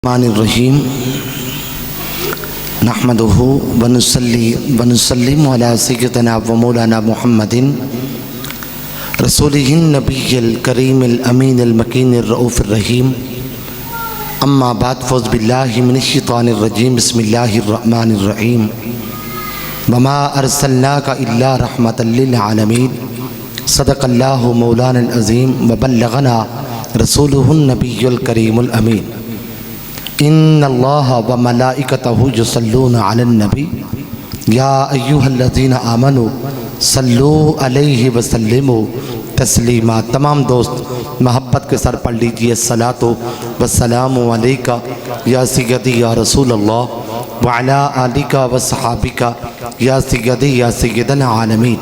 रहीम नहमदुहु व नुसल्ली व नुसल्लिमु अला सय्यिदिना व मौलाना मुहम्मदिन रसूलिहिन नबिय्यिल करीमिल अमीनिल मकीनिर रऊफिर रहीम अम्मा बाद फ़ौज़ बिल्लाहि मिनश शैतानिर रजीम बिस्मिल्लाहिर रहमानिर रहीम वमा अर्सलनाका इल्ला रहमतल लिल आलमीन सदक़ल्लाहु मौलानल अज़ीम व बल्लगना रसूलुहुन नबिय्युल करीमुल अमीन इन्नल्लाह व मलाइकतहु युसल्लूना अलन नबी या अय्युहल्लज़ीना आमनू सल्लू अलैहि व सल्लिमू तस्लीमा। तमाम दोस्त मोहब्बत के सर पढ़ लीजिए सलातो व सलामु अलैका या सय्यदी या रसूल अल्लाह व अला आलिका व सहाबिका या सय्यदी या सय्यदल आलमीन।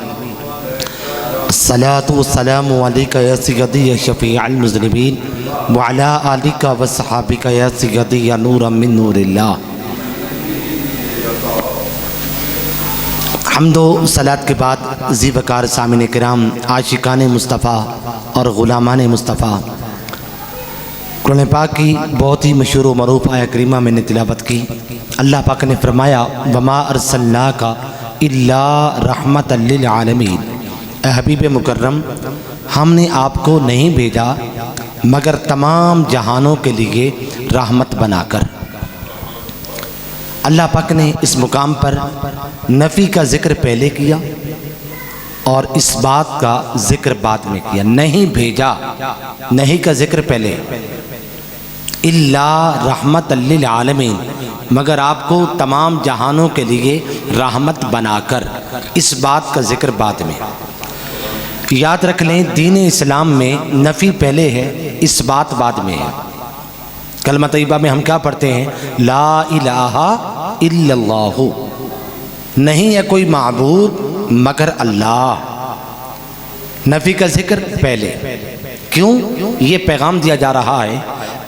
अस्सलातु वस्सलामु अलैका या सय्यदी या शफ़ीअल मुज़निबीन व अला आलिका व सहाबिका या सय्यदी या नूरम मिन नूरिल्लाह। हम्दो सलात के बाद ज़ी वक़ार सामिन किराम, आशिकान मुस्तफ़ा और ग़ुलामान मुस्तफ़ा, कुरान पाक की बहुत ही मशहूर व मरूफ आयत करीमा मैंने तिलावत की। अल्लाह पाक ने फरमाया वमा अर्सलनाका इल्ला रहमतल लिल आलमीन। ए हबीब मुकर्रम, हमने आपको नहीं भेजा मगर तमाम जहानों के लिए रहमत बनाकर। अल्लाह पाक ने इस मुकाम पर नफ़ी का ज़िक्र पहले किया और इस बात का ज़िक्र बाद में किया। नहीं भेजा, नहीं का ज़िक्र पहले, इल्ला रहमतल लिल आलमीन, मगर आपको तमाम जहानों के लिए रहमत बनाकर, इस बात का ज़िक्र बाद में। याद रख लें, दीन इस्लाम में नफ़ी पहले है, इस बात बाद में है। कलमा तैयबा में हम क्या पढ़ते हैं? ला इलाहा इल्लल्लाहु, नहीं है कोई माबूद मगर अल्लाह। नफ़ी का जिक्र पहले क्यों? ये पैगाम दिया जा रहा है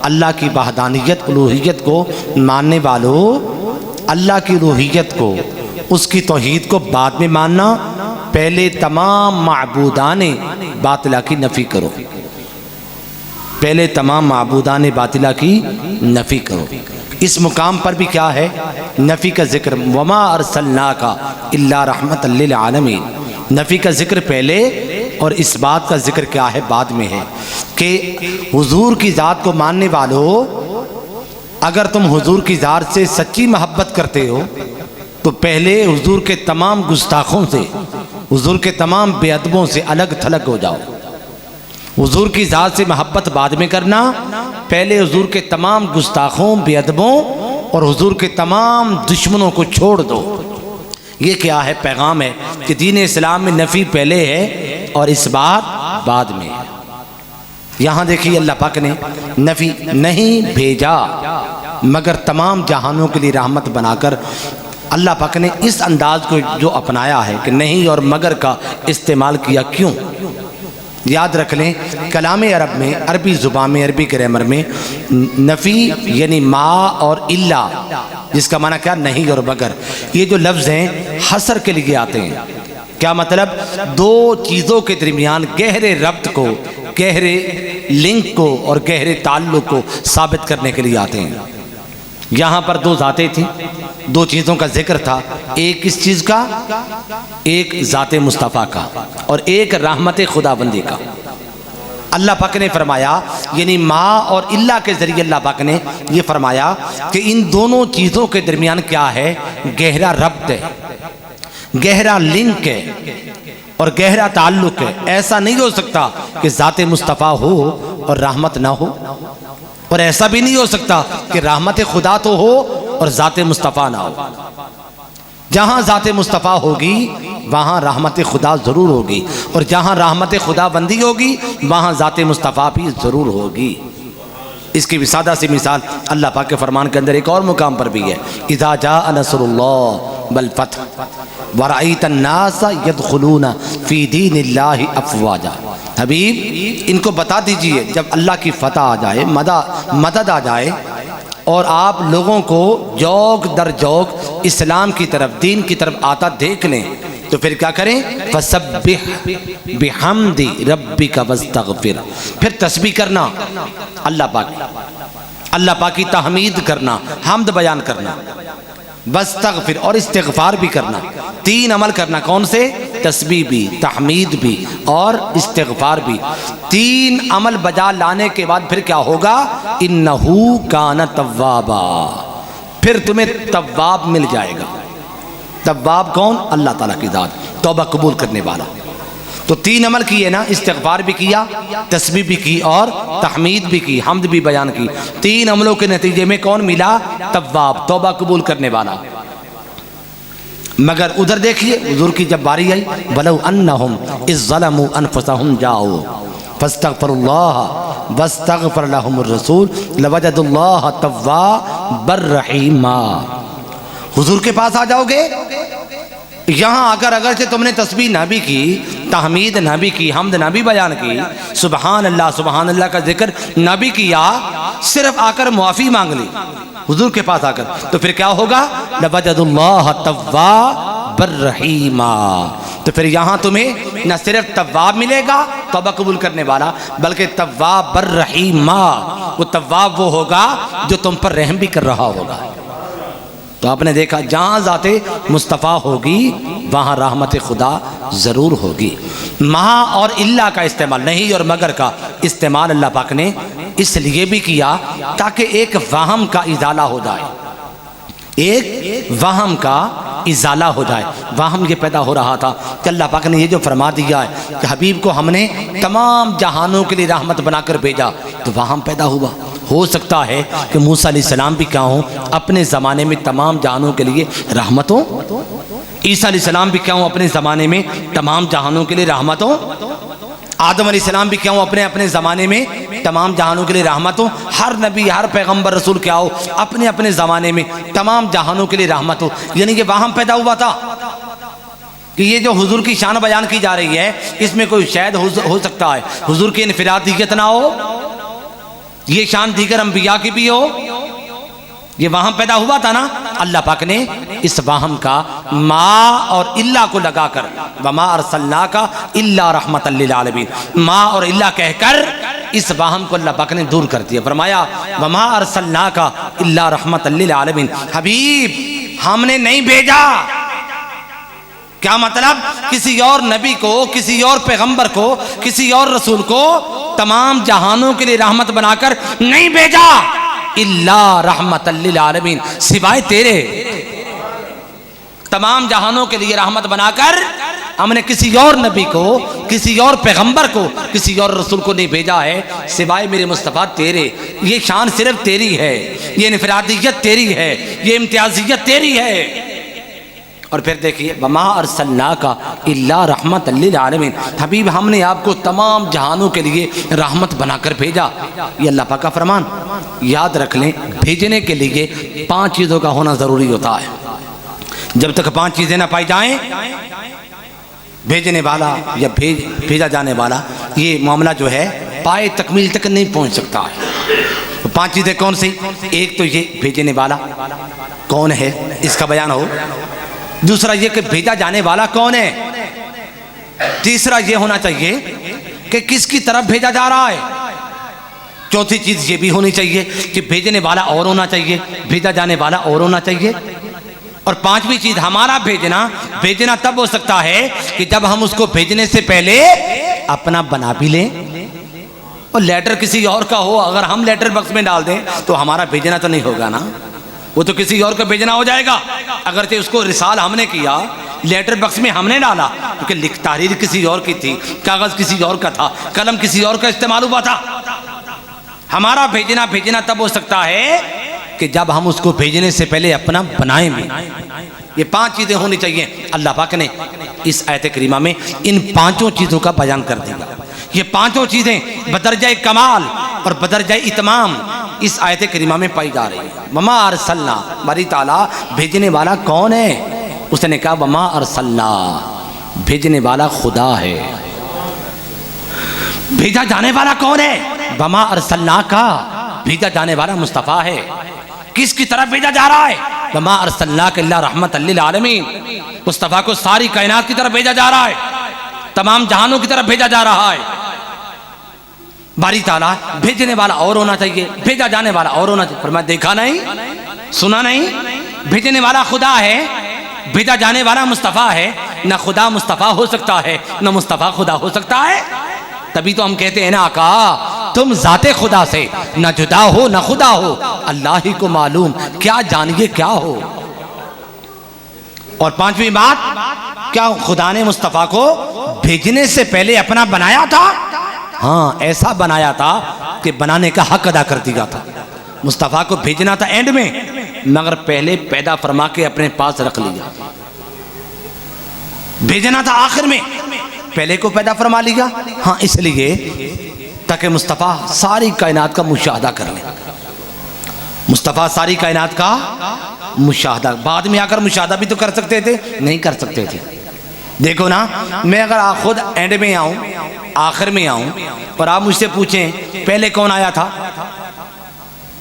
अल्लाह की वहदानियत उलूहियत को मानने वालों, अल्लाह की उलूहियत को, उसकी तौहीद को बाद में मानना, पहले तमाम माबूदाने बातिला की नफ़ी करो, पहले तमाम माबूदान बातिला की नफ़ी करो। इस मुकाम पर भी क्या है? नफ़ी का ज़िक्र, वमा अर्सलनाका इल्ला रहमतल लिल आलमीन। नफ़ी का ज़िक्र पहले और इस बात का ज़िक्र क्या है? बाद में है कि हुजूर की ज़ात को मानने वालों, अगर तुम हुजूर की ज़ात से सच्ची मोहब्बत करते हो तो पहले हुजूर के तमाम गुस्ताखों से, हुजूर के तमाम बेअदबों से अलग थलग हो जाओ। हुजूर की ज़ात से मोहब्बत बाद में करना, पहले हुजूर के तमाम गुस्ताखों, बेअदबों और हुजूर के तमाम दुश्मनों को छोड़ दो। ये क्या है? पैगाम है कि दीन इस्लाम में नफ़ी पहले है और इस बात बाद में है। यहाँ देखिए अल्लाह पाक ने नफ़ी नहीं भेजा मगर तमाम जहानों के लिए रहमत बनाकर। अल्लाह पाक ने इस अंदाज को जो अपनाया है कि नहीं और मगर का इस्तेमाल किया, क्यों? याद रख लें, कलाम अरब में, अरबी ज़ुबान में, अरबी ग्रामर में नफ़ी यानी मा और इल्ला, जिसका माना क्या? नहीं और मगर। ये जो लफ्ज़ हैं हसर के लिए आते हैं। क्या मतलब? दो चीज़ों के दरमियान गहरे रब्त को, गहरे लिंक को और गहरे ताल्लुक़ को साबित करने के लिए आते हैं। यहाँ पर दो ज़ातें थी, दो चीज़ों का जिक्र था, एक किस चीज़ का? एक ज़ाते मुस्तफ़ा का और एक रहमत खुदाबंदी का। अल्लाह पाक ने फरमाया, यानी माँ और इल्ला के ज़रिए अल्लाह पाक ने ये फरमाया कि इन दोनों चीज़ों के दरमियान क्या है? गहरा रब्त है, गहरा लिंक है और गहरा ताल्लुक़ है। ऐसा नहीं हो सकता कि ज़ाते मुस्तफ़ा हो और रहमत ना हो, और ऐसा भी नहीं हो सकता कि रहमत खुदा तो हो और ज़ाते मुस्तफ़ा ना हो। जहाँ ज़ाते मुस्तफ़ा होगी वहाँ रहमत खुदा ज़रूर होगी, और जहाँ रहमत खुदा बंदी होगी वहाँ ज़ाते मुस्तफ़ा भी ज़रूर होगी। इसकी भी सादा सी मिसाल अल्लाह पाक के फरमान के अंदर एक और मुकाम पर भी है, इज़ा जाअ नस्रुल्लाह वल फ़त्ह व रअयतन नास यदखुलूना फ़ी दीनिल्लाहि अफ़वाजा। हबीब, इनको बता दीजिए जब अल्लाह की फ़तह आ जाए, मदद आ जाए और आप लोगों को जौक दर जौक इस्लाम की तरफ, दीन की तरफ आता देख लें, तो फिर क्या करें? फसब्बिह बिहम्दि रब्बिका वस्तगफिर, फिर तस्बीह करना। अल्लाह पाक अल्लाह पाक की तहमीद करना, हम्द बयान करना, वस्तगफिर और इस्तिगफार भी करना। 3 अमल करना, कौन से? तस्बीह भी, तहमीद भी और इस्तिगफार भी। 3 अमल बजा लाने के बाद फिर क्या होगा? इन्नहू काना तव्वाबा, फिर तुम्हें तव्वाब मिल जाएगा। तव्वाब कौन? अल्लाह ताला की ज़ात, तौबा कबूल करने वाला। तो 3 अमल किए ना, इस्तिगफार भी किया, तस्बीह भी की और तहमीद भी की, हम्द भी बयान की। 3 अमलों के नतीजे में कौन मिला? तव्वाब, तौबा कबूल करने वाला। मगर उधर देखिए हुजूर की जब बारी आई, वलौ अन्नहुम इज़ ज़लमू अनफुसहुम जाओ फस्तगफिरुल्लाह वस्तगफर लहुमुर रसूल लवजदुल्लाह तव्वाबर रहीमा। हुजूर के पास आ जाओगे, यहाँ आकर अगर से तुमने तस्बीह ना भी की, तहमीद ना भी की, हम्द ना भी बयान की, सुबहान अल्लाह का जिक्र ना भी किया, सिर्फ आकर मुआफ़ी मांग ली हुजूर के पास आकर, तो फिर क्या होगा? लवजदुल्लाह तव्वाबर रहीमा। तो फिर यहाँ तुम्हें न सिर्फ तव्वाब मिलेगा, तौबा कबूल करने वाला, बल्कि तव्वाबर रहीमा। वो तव्वाब वो होगा जो तुम पर रहम भी कर रहा होगा। तो आपने देखा जहाँ ज़ाते मुस्तफ़ा होगी वहाँ रहमत खुदा ज़रूर होगी। महा और इल्ला का इस्तेमाल, नहीं और मगर का इस्तेमाल अल्लाह पाक ने इसलिए भी किया ताकि एक वहम का इजाला हो जाए, एक वहम का इजाला हो जाए। वहम ये पैदा हो रहा था कि अल्लाह पाक ने ये जो फरमा दिया है कि हबीब को हमने तमाम जहानों के लिए रहमत बनाकर भेजा, तो वहम पैदा हुआ। हो सकता है कि मूसा अलैहिस्सलाम भी क्या हो, अपने ज़माने में तमाम जहानों के लिए रहमत हो। ईसा अलैहिस्सलाम भी क्या हो, अपने ज़माने में तमाम जहानों के लिए रहमत हो। आदम अलैहिस्सलाम भी क्या हो, अपने अपने ज़माने में तमाम जहानों के लिए रहमत हो। हर नबी, हर पैगम्बर, रसूल क्या हो, अपने अपने ज़माने में तमाम जहानों के लिए रहमत हो। यानी कि वहम पैदा हुआ था कि ये जो हुजूर की शान बयान की जा रही है, इसमें कोई शायद हो सकता है हुजूर की इनफिरादियत ना हो, ये शान दीगर अंबिया की भी हो। ये वहम पैदा हुआ था ना, अल्लाह पाक ने इस वहम का मा और इल्ला को लगाकर, वमा अरसलनाका इल्ला रहमतल लिल आलमीन, मा और इल्ला कहकर इस वहम को अल्लाह पाक ने दूर कर दिया। फरमाया वमा अरसलनाका इल्ला रहमतल लिल आलमीन, हबीब हमने नहीं भेजा। क्या मतलब? किसी और नबी को, किसी और पैगंबर को, किसी और रसूल को तमाम जहानों के लिए रहमत बनाकर नहीं भेजा, इल्ला रहमतल लिल आलमीन, सिवाय तेरे। तमाम जहानों के लिए रहमत बनाकर हमने किसी और नबी को, किसी और पैगंबर को, किसी और रसूल को नहीं भेजा है सिवाय मेरे मुस्तफ़ा तेरे। ये शान सिर्फ तेरी है, ये इनफरादियत तेरी है, ये इम्तियाजियत तेरी है। और फिर देखिए वमा अरसलनाका इल्ला रहमतल लिल आलमीन, हबीब हमने आपको तमाम जहानों के लिए रहमत बनाकर भेजा। ये अल्लाह पाक का फरमान। याद रख लें, भेजने के लिए 5 चीज़ों का होना ज़रूरी होता है। जब तक 5 चीज़ें ना पाई जाएं, भेजने वाला या भेजा जाने वाला ये मामला जो है पाए तकमील तक नहीं पहुँच सकता है। तो 5 चीज़ें कौन सी? एक तो ये भेजने वाला कौन है, इसका बयान हो। दूसरा ये कि भेजा जाने वाला कौन है। तीसरा ये होना चाहिए कि किसकी तरफ भेजा जा रहा है। चौथी चीज़ ये भी होनी चाहिए कि भेजने वाला और होना चाहिए, भेजा जाने वाला और होना चाहिए। और 5वीं चीज़, हमारा भेजना तब हो सकता है कि जब हम उसको भेजने से पहले अपना बना भी लें। और लेटर किसी और का हो, अगर हम लेटर बॉक्स में डाल दें तो हमारा भेजना तो नहीं होगा ना, वो तो किसी और का भेजना हो जाएगा। अगर तो उसको रिसाल हमने किया, लेटर बॉक्स में हमने डाला, क्योंकि लिख तहरीर किसी और की थी, कागज़ किसी और का था, कलम किसी और का इस्तेमाल हुआ था। हमारा भेजना तब हो सकता है कि जब हम उसको भेजने से पहले अपना बनाएं भी। ये 5 चीज़ें होनी चाहिए। अल्लाह पाक ने इस आयत करीमा में इन 5 चीज़ों का बयान कर दिया। ये 5 चीज़ें बदरजाए कमाल और बदरजाए इतमाम इस आयत करीमा में पाई जा रही है। वमा अरसलना, बारी ताला भेजने वाला कौन है? उसने कहा वमा अरसलना, भेजने वाला खुदा है। भेजा जाने वाला कौन है? वमा अरसलना का, भेजा जाने वाला मुस्तफ़ा है। किसकी तरफ भेजा जा रहा है? वमा अरसलनाका इल्ला रहमतल लिल आलमीन, मुस्तफ़ा को सारी कायनात की तरफ भेजा जा रहा है, तमाम जहानों की तरफ भेजा जा रहा है। बारी ताला भेजने वाला और होना चाहिए, भेजा जाने वाला और होना चाहिए। फरमाया देखा नहीं, सुना नहीं, भेजने वाला खुदा है, भेजा जाने वाला मुस्तफ़ा है। ना खुदा मुस्तफ़ा हो सकता है, ना मुस्तफ़ा खुदा हो सकता है। तभी तो हम कहते हैं ना आका तुम जाते खुदा से ना जुदा हो ना खुदा हो, अल्लाह ही को मालूम क्या जानिए क्या हो। और पांचवी बात, क्या खुदा ने मुस्तफ़ा को भेजने से पहले अपना बनाया था? हाँ, ऐसा बनाया था कि बनाने का हक अदा कर दिया था। मुस्तफ़ा को भेजना था एंड में, मगर पहले पैदा फरमा के अपने पास रख लिया। भेजना था आखिर में, पहले को पैदा फरमा लिया। हाँ, इसलिए ताकि मुस्तफ़ा सारी कायनात का मुशाहदा कर ले। मुस्तफ़ा सारी कायनात का मुशाहदा, बाद में आकर मुशाहदा भी तो कर सकते थे, नहीं कर सकते थे। देखो ना, मैं अगर खुद एंड में आऊं, आखिर में आऊं और आप मुझसे पूछें पहले कौन आया था,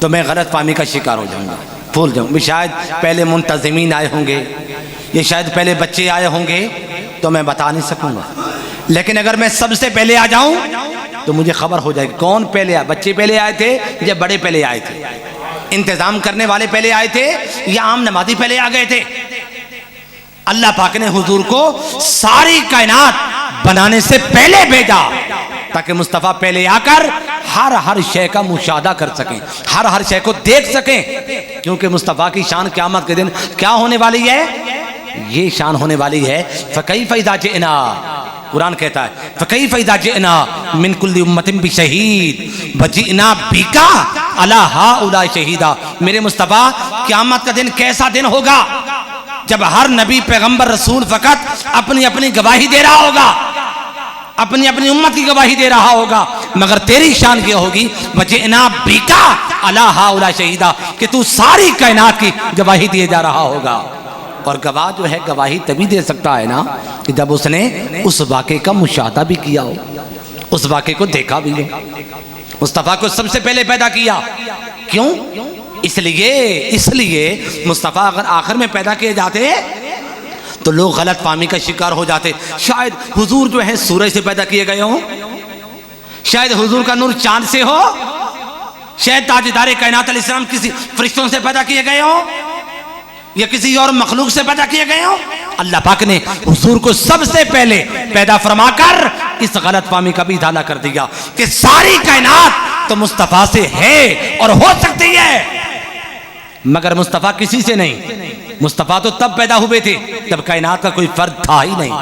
तो मैं गलत फहमी का शिकार हो जाऊंगा, भूल जाऊंगा। शायद पहले मुंतज़िमीन आए होंगे, ये शायद पहले बच्चे आए होंगे, तो मैं बता नहीं सकूंगा। लेकिन अगर मैं सबसे पहले आ जाऊं तो मुझे खबर हो जाएगी कौन पहले आया। बच्चे पहले आए थे या बड़े पहले आए थे, इंतजाम करने वाले पहले आए थे या आम नमाजी पहले आ गए थे। अल्लाह पाक ने हुजूर को सारी कायनात बनाने से पहले भेजा ताकि मुस्तफ़ा पहले आकर हर शय का मुशाहदा कर सकें, हर शय को देख सकें। क्योंकि मुस्तफ़ा की शान क़यामत के दिन क्या होने वाली है? ये शान होने वाली है फ़कैफ़ इज़ा जिअना, कुरान कहता है फ़कैफ़ इज़ा जिअना मिन कुल्ली उम्मतिन बिशहीद वजिअना बिका अला हाउला शहीदा। मेरे मुस्तफ़ा, क़यामत का दिन कैसा दिन होगा जब हर नबी पैगंबर रसूल फ़कत अपनी अपनी गवाही दे रहा होगा, अपनी अपनी उम्मत की गवाही दे रहा होगा, मगर तेरी शान ये होगी वजिअना बिका अला हाउला शहीदा, कि तू सारी कायनात की गवाही दिए जा रहा होगा। और गवाह जो है गवाही तभी दे सकता है ना कि जब उसने उस वाक़े का मुशाहदा भी किया हो, उस वाक़े को देखा भी हो। मुस्तफ़ा को सबसे पहले पैदा किया, क्यों? इसलिए मुस्तफ़ा अगर आखिर में पैदा किए जाते तो लोग गलत फहमी का शिकार हो जाते। शायद हुजूर जो है सूरज से पैदा किए गए हों, शायद हुजूर का नूर चांद से हो, शायद ताजदार कायनात अलैहिस्सलाम किसी फरिश्तों से पैदा किए गए हों या किसी और मखलूक से पैदा किए गए हों। अल्लाह पाक ने हुजूर को सबसे पहले पैदा फरमाकर इस गलत फहमी का भी इज़ाला कर दिया कि सारी कायनात तो मुस्तफ़ा से है और हो सकती है, मगर मुस्तफ़ा किसी से नहीं। मुस्तफ़ा तो तब पैदा हुए थे जब कायनात का कोई फर्द था ही नहीं।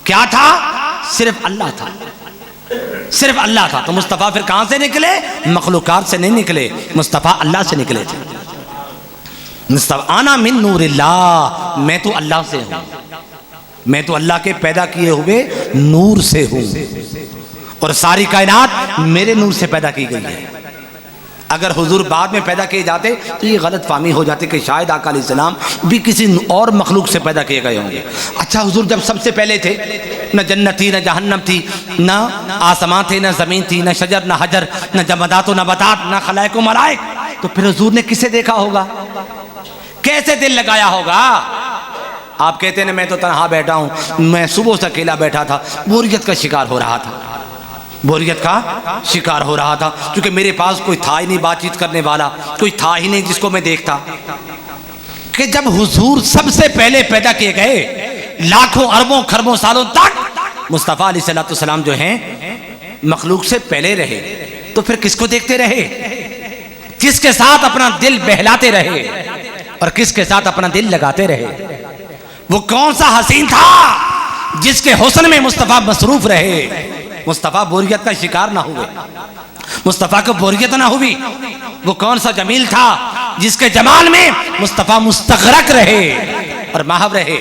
क्या था? सिर्फ अल्लाह था, सिर्फ अल्लाह था। तो मुस्तफ़ा फिर कहां से निकले? मखलूकात से नहीं निकले, मुस्तफ़ा अल्लाह से निकले थे। मुस्तफ़ा आना मिन नूरिल्लाह, मैं तो अल्लाह से हूं, मैं तो अल्लाह के पैदा किए हुए नूर से हूं और सारी कायनात मेरे नूर से पैदा की गई है। अगर हुजूर बाद में पैदा किए जाते तो ये गलत फहमी हो जाती कि शायद आका अलैहिस्सलाम भी किसी और मखलूक से पैदा किए गए होंगे। अच्छा, हुजूर जब सबसे पहले थे, न जन्नत थी, न जहन्नम थी, न आसमां थे, न ज़मीन थी, न शजर, न हजर, न जमदात, न नबातात, न खलाइक व मलाइक, तो फिर हुजूर ने किसे देखा होगा? कैसे दिल लगाया होगा? आप कहते हैं ना मैं तो तन्हा बैठा हूं, मैं सुबह से अकेला बैठा था, बोरियत का शिकार हो रहा था, बोरियत का शिकार हो रहा था, क्योंकि मेरे पास कोई था ही नहीं बातचीत करने वाला, कोई था ही नहीं जिसको मैं देखता। कि जब हुजूर सबसे पहले पैदा किए गए, लाखों अरबों खरबों सालों तक मुस्तफ़ा अलैहिस्सलाम जो हैं मखलूक से पहले रहे, तो फिर किसको देखते रहे? किसके साथ अपना दिल बहलाते रहे और किसके साथ अपना दिल लगाते रहे? वो कौन सा हसीन था जिसके हुस्न में मुस्तफ़ा मसरूफ रहे? मुस्तफ़ा बोरियत का शिकार ना हुए, मुस्तफ़ा को बोरियत ना हुई। वो कौन सा जमील था जिसके जमाल में मुस्तफ़ा मुस्तगरक रहे और महव रहे?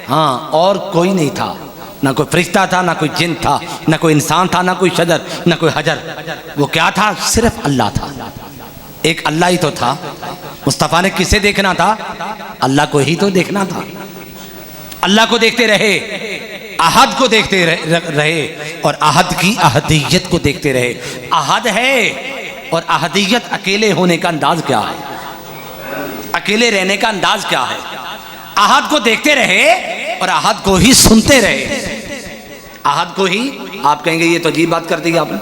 हाँ, और कोई नहीं था, ना कोई फरिश्ता था, ना कोई जिन था, ना कोई इंसान था, ना कोई शजर, ना कोई हजर। वो क्या था? सिर्फ अल्लाह था, एक अल्लाह ही तो था। मुस्तफ़ा ने किसे देखना था? अल्लाह को ही तो देखना था। अल्लाह को देखते रहे, अहद को देखते रहे और अहद की अहदियत को देखते रहे। अहद है और अहदियत, अकेले होने का अंदाज क्या है, अकेले रहने का अंदाज क्या है? अहद को देखते रहे और अहद को ही सुनते रहे, अहद को ही। आप कहेंगे ये तो अजीब बात कर दी आपने,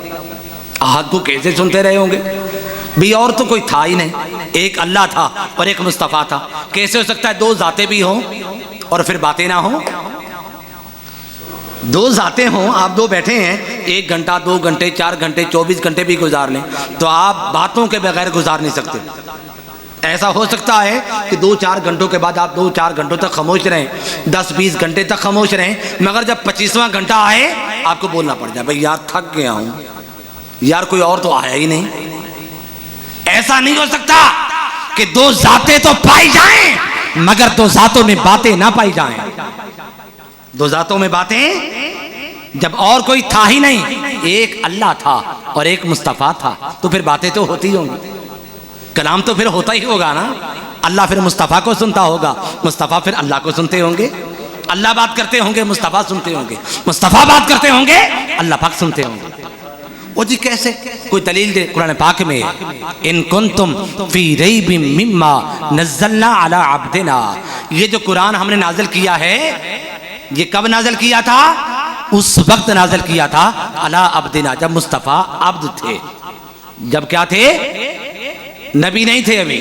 आहद को कैसे सुनते रहे होंगे भी? और तो कोई था ही नहीं, एक अल्लाह था और एक मुस्तफ़ा था। कैसे हो सकता है दो ज़ातें भी हों और फिर बातें ना हों? दो ज़ातें हों, आप दो बैठे हैं, 1 घंटा 2 घंटे 4 घंटे 24 घंटे भी गुजार लें तो आप बातों के बगैर गुजार नहीं सकते। ऐसा हो सकता है कि 2-4 घंटों के बाद आप 2-4 घंटों तक खामोश रहें, 10-20 घंटे तक खामोश रहें, मगर जब 25वां घंटा आए आपको बोलना पड़ जाए भाई यार थक गया हूँ, यार कोई और तो आया ही नहीं। ऐसा नहीं हो सकता कि दो ज़ातें तो पाई जाएं मगर दो ज़ातों में बातें ना पाई जाएं। दो ज़ातों में बातें जब और कोई था ही नहीं, एक अल्लाह था और एक मुस्तफ़ा था, तो फिर बातें तो होती होंगी, कलाम तो फिर होता ही होगा ना। अल्लाह फिर मुस्तफ़ा को सुनता होगा, मुस्तफ़ा फिर अल्लाह को सुनते होंगे, अल्लाह बात करते होंगे मुस्तफ़ा सुनते होंगे, मुस्तफ़ा बात करते होंगे अल्लाह पाक सुनते होंगे। वो जी कैसे? कोई दलील दे कुरान पाक में, इन कुंतुम फी रैबिम मिम्मा नज़्ज़लना अला अब्दिना। ये जो कुरान हमने नाज़िल किया है, ये कब नाज़िल किया था? उस वक्त नाज़िल किया था अला अब्दिना, जब मुस्तफ़ा अब्द थे, जब क्या थे? नबी नहीं थे अभी।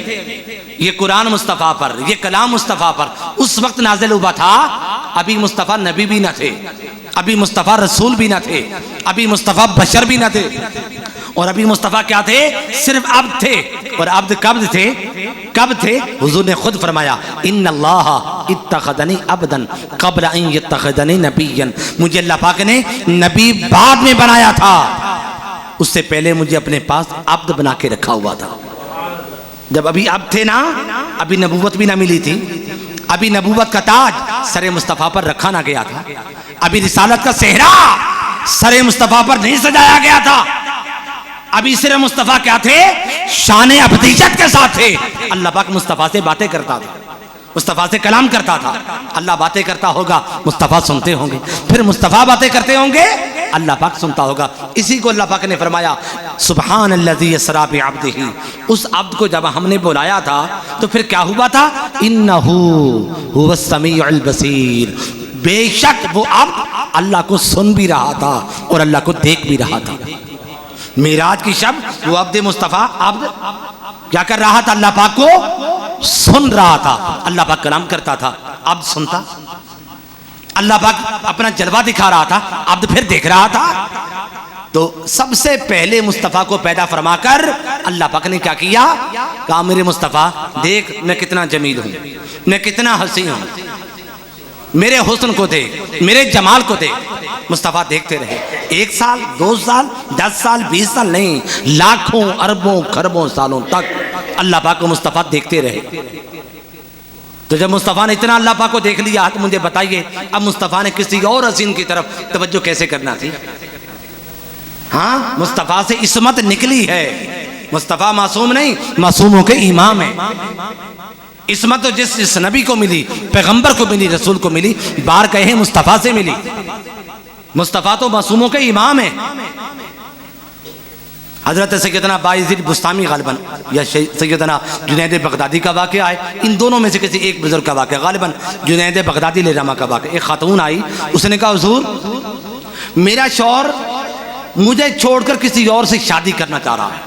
ये कुरान मुस्तफ़ा पर, ये कलाम मुस्तफ़ा पर उस वक्त नाज़िल हुआ था, अभी मुस्तफ़ा नबी भी न थे, अभी मुस्तफ़ा रसूल भी न थे, अभी मुस्तफ़ा बशर भी न थे, और अभी मुस्तफ़ा क्या थे? सिर्फ अब्द थे। और अब्द कब थे? कब थे? हुजूर ने खुद फरमाया, इन्नल्लाह इत्तखज़नी अब्दन क़ब्ल अन यत्तखिज़नी नबिय्यन। मुझे अल्लाह पाक ने नबी बाद में बनाया था, उससे पहले मुझे अपने पास अब्द बना के रखा हुआ था। जब अभी अब थे ना, अभी नबूवत भी ना मिली थी, अभी नबूवत का ताज सरे मुस्तफ़ा पर रखा ना गया था, अभी रिसालत का सेहरा सरे मुस्तफ़ा पर नहीं सजाया गया था, अभी सिर्फ मुस्तफ़ा क्या थे? शान अबदियत के साथ थे। अल्लाह पाक मुस्तफ़ा से बातें करता था, मुस्तफ़ा से कलाम करता था। अल्लाह बातें करता होगा, मुस्तफ़ा सुनते होंगे, फिर मुस्तफ़ा बातें करते होंगे, अल्लाह पाक सुनता होगा। इसी को अल्लाह पाक ने फरमाया, सुब्हानल्लज़ी यसरा बिअब्दिही। उस अब्द को जब हमने बुलाया था तो फिर क्या हुआ था? इन्नहू हुवस समीउल बसीर। बेशक वो अब्द अल्लाह को सुन भी रहा था और अल्लाह को देख भी रहा था। मिराज की शब वो अब्द मुस्तफ़ा अब्द क्या कर रहा था? अल्लाह पाक को सुन रहा था। अल्लाह पाक कलाम करता था, अब्द सुनता, अल्लाह पाक अपना जलवा दिखा रहा था, अब्द फिर देख रहा था। तो सबसे पहले मुस्तफ़ा को पैदा फरमाकर अल्लाह पाक ने क्या किया? कहा मेरे मुस्तफ़ा देख मैं कितना जमील हूँ, मैं कितना हसी हूँ, मेरे हुस्न को देख, मेरे जमाल को देख। मुस्तफ़ा देखते रहे, 1 साल 2 साल 10 साल 20 साल नहीं, लाखों अरबों खरबों सालों तक अल्लाह पाक को मुस्तफ़ा देखते रहे। तो जब मुस्तफ़ा ने इतना अल्लाह पाक को देख लिया तो मुझे बताइए अब मुस्तफ़ा ने किसी और हसीन की तरफ तवज्जो कैसे करना थी? हाँ, मुस्तफ़ा से इस्मत निकली है। मुस्तफ़ा मासूम नहीं, मासूमों के इमाम है। इस्मत तो जिस नबी को मिली, पैगंबर को मिली, रसूल को मिली, बार कहे मुस्तफ़ा से मिली। मुस्तफ़ा तो मासूमों के इमाम है। हजरत सैयदना बायज़ीद बुस्तामी गालिबन या सैयदना जुनैद बगदादी का वाक़या है, इन दोनों में से किसी एक बुजुर्ग का वाक़या, गालिबन जुनैद बगदादी लेरामा का वाक़या। एक खातून आई, उसने कहा हुजूर मेरा शौहर मुझे छोड़कर किसी और से शादी करना चाह रहा है,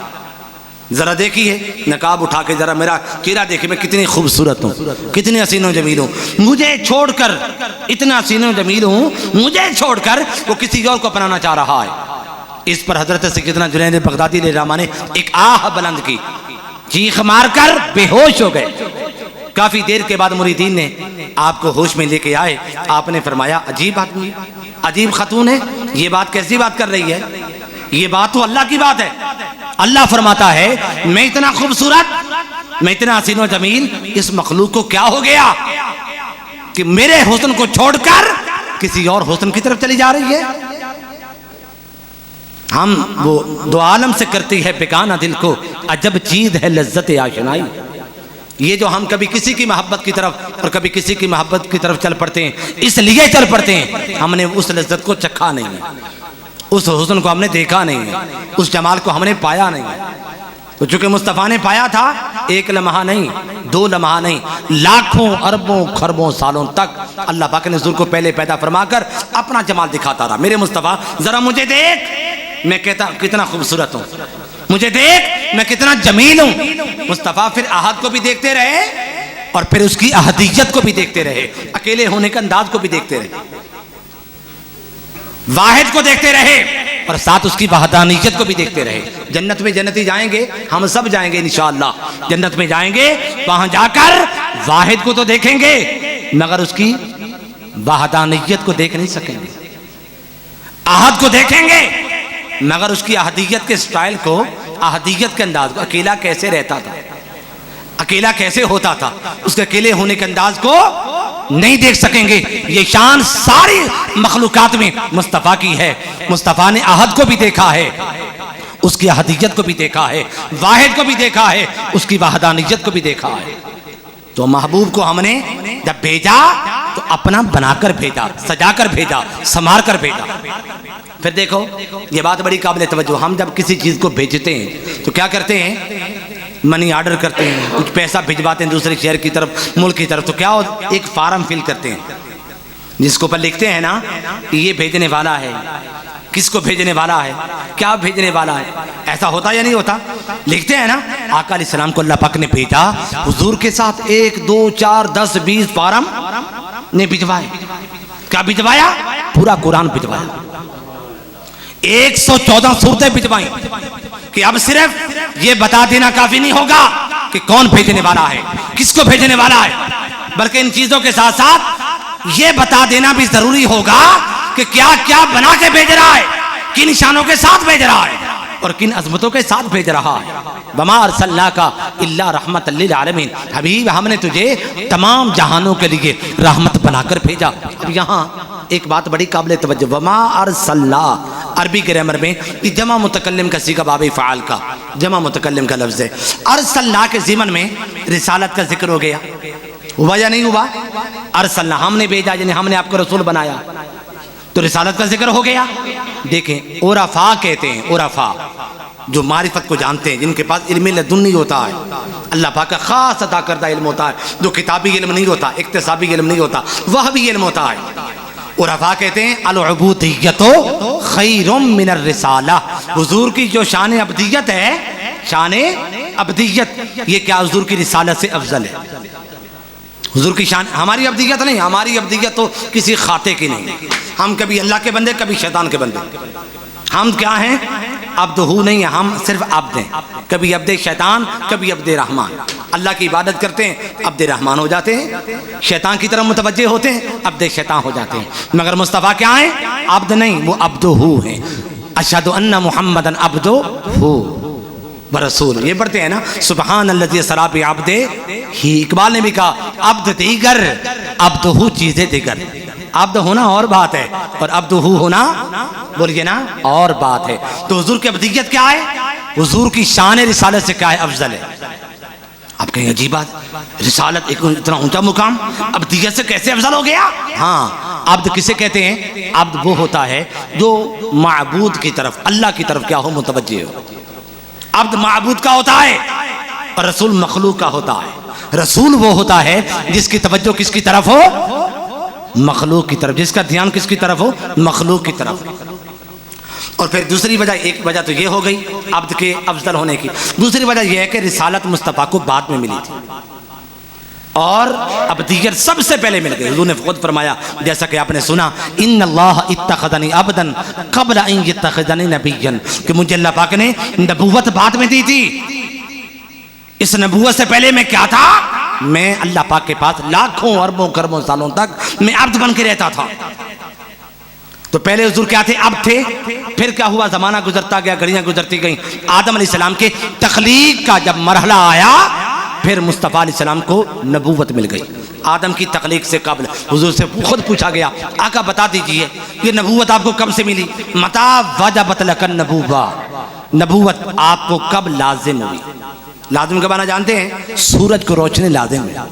ज़रा देखिए, नकाब उठा के ज़रा मेरा चेहरा देखिए, मैं कितनी खूबसूरत हूँ, कितनी हसीनो जमील हूँ, मुझे छोड़कर, इतना हसीनो जमील हूँ, मुझे छोड़कर वो किसी और को अपनाना चाह रहा है। इस पर हजरत सैयदना जुनैद बगदादी लेरामा ने एक आह बुलंद की, चीख मारकर बेहोश हो गए। काफ़ी देर के बाद मुरीदीन ने आपको होश में लेके आए। आपने फरमाया अजीब आदमी, अजीब खातून है, ये बात कैसी बात कर रही है? ये बात तो अल्लाह की बात है। अल्लाह फरमाता है मैं इतना खूबसूरत, मैं इतना हसीन व जमील, इस मखलूक को क्या हो गया कि मेरे हुस्न को छोड़कर किसी और हुस्न की तरफ चली जा रही है? हम वो दो आलम से करती है बेगाना दिल को, अजब चीज है लज्जत आशनाई। ये जो हम कभी किसी की मोहब्बत की तरफ और कभी किसी की मोहब्बत की तरफ चल पड़ते हैं, इसलिए चल पड़ते हैं हमने उस लज्जत को चखा नहीं है, उस हुस्न को हमने देखा नहीं है, उस जमाल को हमने पाया नहीं है। तो चूंकि मुस्तफ़ा ने पाया था, 1 लम्हा नहीं, 2 लम्हा नहीं, लाखों अरबों खरबों सालों तक अल्लाह पाक ने हुजूर को पहले पैदा फरमाकर अपना जमाल दिखाता रहा। मेरे मुस्तफ़ा जरा मुझे देख, मैं कहता कितना खूबसूरत हूं, मुझे देख मैं कितना जमील हूं। मुस्तफ़ा फिर अहद को भी देखते रहे और फिर उसकी अहदियत को भी देखते रहे, अकेले होने के अंदाज को भी देखते रहे, वाहिद को देखते रहे और साथ उसकी वहदानियत को भी देखते रहे। जन्नत में जन्नती जाएंगे, हम सब जाएंगे इंशाअल्लाह, जन्नत में जाएंगे, वहां जाकर वाहिद को तो देखेंगे मगर उसकी वहदानियत को देख नहीं सकेंगे। अहद को देखेंगे मगर उसकी अहदियत के स्टाइल को, अहदियत के अंदाज को, अकेला कैसे रहता था, अकेला कैसे होता था, उसके अकेले होने के अंदाज को नहीं देख सकेंगे। ये शान सारी मखलूकात में मुस्तफ़ा की है। मुस्तफ़ा ने अहद को भी देखा है, उसकी अहदियत को भी देखा है, वाहिद को भी देखा है, उसकी वहदानियत को भी देखा है। तो महबूब को हमने जब भेजा तो अपना बनाकर भेजा, सजाकर भेजा, संवार कर भेजा। फिर देखो ये बात बड़ी काबिल तवज्जो, हम जब किसी चीज को भेजते हैं तो क्या करते हैं, मनी ऑर्डर करते हैं, कुछ पैसा भिजवाते हैं दूसरे शहर की तरफ, मुल्क की तरफ, तो क्या एक फार्म फिल करते हैं जिसके ऊपर लिखते हैं ना कि ये भेजने वाला है, किसको भेजने वाला है, क्या भेजने वाला है। ऐसा होता या नहीं होता, लिखते हैं ना। आका अलैहिस्सलाम को अल्लाह पाक ने भेजा हुजूर के साथ 1 2 4 10 20 फार्म ने भिजवाए। क्या भिजवाया, पूरा कुरान भिजवाया, 114 सूरतें भिजवाई कि अब सिर्फ ये बता देना काफी नहीं होगा कि कौन भेजने वाला है, किसको भेजने वाला है, बल्कि इन चीजों के साथ साथ ये बता देना भी जरूरी होगा कि क्या क्या बना के भेज रहा है, किन निशानों के साथ भेज रहा है और किन अजमतों के साथ भेज रहा है। वमा अर्सलनाका इल्ला रहमतल लिल आलमीन, हबीब हमने तुझे तमाम जहानों के लिए रहमत बनाकर भेजा। अब यहाँ एक बात बड़ी काबिल तवज्जो, वमा अर्सलना अरबी ग्रामर में कि जमा मुतकल्लिम का सीगा बाब फ़ाल का, जमा मुतकल्लिम का लफ्ज़ है। अर्सलना के ज़िमन में रिसालत का जिक्र हो गया, हुआ या नहीं हुआ। अर्सलना हमने भेजा, यानी हमने आपको रसूल बनाया, तो रिसालत का जिक्र हो गया। देखें उरफा कहते हैं, उरफा जो मारिफत को जानते हैं, जिनके पास इल्म लदुन्नी होता है, अल्लाह पाक का खास अता करदा इल्म होता है, जो किताबी इल्म नहीं होता, इक्तिसाबी इल्म नहीं होता, वह भी इल्म होता है। उरफा कहते हैं अल-उबूदिय्यतु खैरुम मिनर रिसाला, हुजूर की जो शान अब्दियत है, शान अब्दियत, ये क्या हुजूर की रिसालत से अफजल है। हुजूर की शान, हमारी अब्दियत नहीं, हमारी अब्दियत तो किसी खाते की नहीं, हम कभी अल्लाह के बंदे कभी शैतान के बंदे, हम क्या हैं, अब्द हु नहीं है, हम सिर्फ अब्द हैं, कभी अब्द शैतान कभी अब्द रहमान। अल्लाह की इबादत करते हैं अब्द रहमान हो जाते हैं, शैतान की तरफ मुतवज्जे होते हैं अब्द शैतान हो जाते हैं। मगर मुस्तफ़ा क्या है, अब्द नहीं, वो अब्द हु है। अशहदु अन्ना मुहम्मदन अब्दु हु व रसूल, ये पढ़ते हैं ना, सुबहान अल्लज़ी असरा बि अब्दे ही। इकबाल ने भी कहा अब्द दीगर अब्द हु चीज़ें दीगर, अब्द होना और बात है और अब्द हु होना, बोलिए ना, और बात है। तो हुजूर की अब्दियत क्या है, हुजूर की शान रिसालत से क्या है, अफजल है। आप कहेंगे अजीब बात, रिसालत एक इतना ऊंचा मुकाम, अब्दियत से कैसे अफजल हो गया। हाँ, अब्द किसे कहते हैं, अब्द वो होता है जो माबूद की तरफ, अल्लाह की तरफ क्या हो, मुतवज्जे हो। अब्द माबूद का होता है और रसूल मखलूक का होता है। रसूल वो होता है जिसकी तवज्जो किसकी तरफ हो, मखलूक की तरफ, जिसका ध्यान किसकी तरफ हो, मखलूक की तरफ। और फिर दूसरी वजह, एक वजह तो ये हो गई अब्द के अफजल होने की, दूसरी वजह यह है कि रिसालत मुस्तफ़ा को बाद में मिली थी और अब्दियत सबसे पहले मिल गई। हुजूर ने खुद फरमाया, जैसा कि आपने सुना, इन्नल्लाह इत्तखज़नी अब्दन क़ब्ल अन यत्तखिज़नी नबिय्यन, कि मुझे अल्लाह पाक ने नबूवत बाद में दी थी। इस नबूवत से पहले मैं क्या था, मैं अल्लाह पाक के पास लाखों अरबों खरबों सालों तक मैं अब्द बन के रहता था। तो पहले हुजूर क्या थे, अब थे। फिर क्या हुआ, जमाना गुजरता गया, घड़ियां गुजरती गई, आदम अलैहिस्सलाम के तख्लीक का जब मरहला आया, फिर मुस्तफ़ा अलैहिस्सलाम को नबूवत मिल गई। आदम की तख्लीक से कब्ल हुजूर से खुद पूछा गया, आका बता दीजिए ये नबूवत आपको कब से मिली, मता वजबत लकन नबूवा, नबूवत आपको कब लाजिम हुई। लाजिम का माना जानते हैं, सूरज को रोशनी लाजिम है,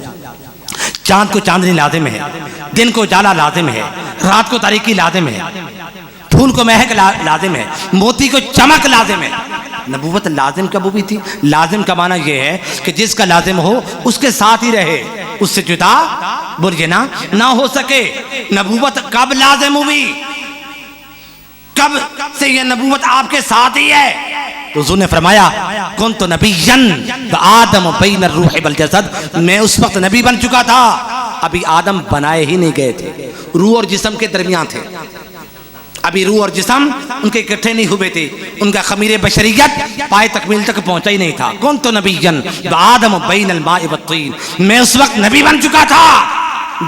चांद को चांदनी लाजिम है, दिन को उजाला लाजिम है, रात को तारीकी लाजिम है, फूल को महक लाजिम है, मोती को चमक लाजिम है। नबूवत लाजिम कब हुई थी, लाजिम का माना यह है कि जिसका लाजिम हो उसके साथ ही रहे, उससे जुदा बोलिए ना हो सके। नबूवत कब लाजिम हुई, कब से ये नबूवत आपके साथ ही है? तो हुजूर ने फरमाया कुंत नबिय्यन आदम बैन रूह वल जसद, मैं उस वक्त नबी बन चुका था, अभी आदम बनाए ही नहीं गए थे, रूह और जिस्म के दरमियान थे, अभी रूह और जिस्म उनके इकट्ठे नहीं हुए थे, उनका खमीर बशरियत पाए तकमील तक पहुंचा ही नहीं था। कुंत नबिय्यन आदम बैनल माइ वत्तीन, मैं उस वक्त नबी बन चुका था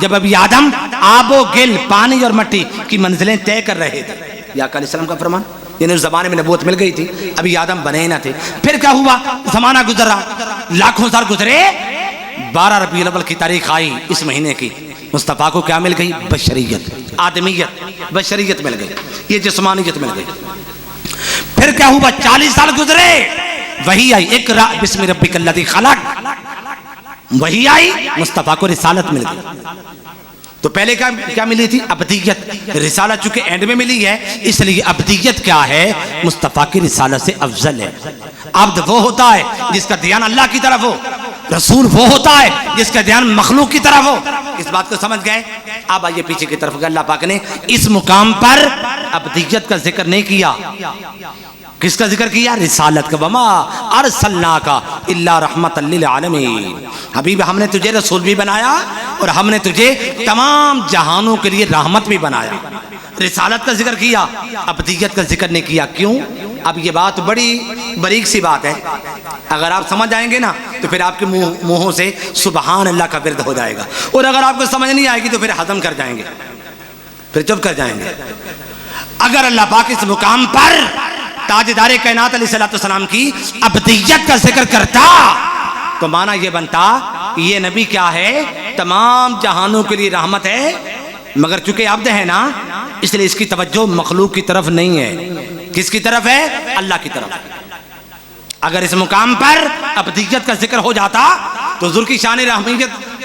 जब अभी आदम आबो गिल, पानी और मिट्टी की मंजिलें तय कर रहे थे। या अलैहिस्सलाम का फरमान, यानी उस जमाने में नबूवत मिल गई थी, अभी आदम बने ही ना थे। फिर क्या हुआ, जमाना गुजरा, लाखों साल गुजरे, 12 रबीउल अव्वल की तारीख आई, इस महीने की, मुस्तफ़ा को क्या मिल गई? बशरियत, आदमियत, बशरियत मिल गई, ये जिस्मानियत मिल गई। फिर क्या हुआ, 40 साल गुजरे, वही आई, इक़रा बिस्मि रब्बिकल लज़ी खलक़, वही आई, मुस्तफ़ा को रिसालत मिल गई। तो पहले क्या क्या मिली थी? अब्दियत। रिसालत चूंकि एंड में मिली है, इसलिए अब्दियत क्या है? मुस्तफ़ा की रिसालत से अफजल है। अब्द वो होता है जिसका ध्यान अल्लाह की तरफ हो, रसूल वो होता है जिसका ध्यान मखलूक की तरफ हो। इस बात को समझ गए? अब आइए पीछे की तरफ। अल्लाह पाक ने इस मुकाम पर अब्दियत का जिक्र नहीं किया, किसका जिक्र किया? रिसालत का। वमा अरसलनाका इल्ला रहमतल लिल आलमीन, हबीब हमने तुझे रसूल भी बनाया और हमने तुझे तमाम जहानों के लिए रहमत भी बनाया। रिसालत का जिक्र किया, अब्दियत का जिक्र नहीं किया। क्यों? अब ये बात बड़ी बारीक सी बात है, अगर आप समझ आएंगे ना तो फिर आपके मुंहों से सुबहान अल्लाह का विर्द हो जाएगा, और अगर आपको समझ नहीं आएगी तो फिर हजम कर जाएंगे, फिर चुप कर जाएंगे। अगर अल्लाह पाक इस मुकाम पर ताजदारे कायनात अलैहिस्सलाम की अब्दियत का जिक्र करता तो माना यह बनता ये नबी क्या है? तमाम जहानों के लिए रहमत है, मगर चूंकि अब्द है ना, इसलिए इसकी तवज्जो मखलूक की तरफ नहीं है। किसकी तरफ है? अल्लाह की तरफ। अगर इस मुकाम पर अब्दियत का जिक्र हो जाता तो हुजूर की शान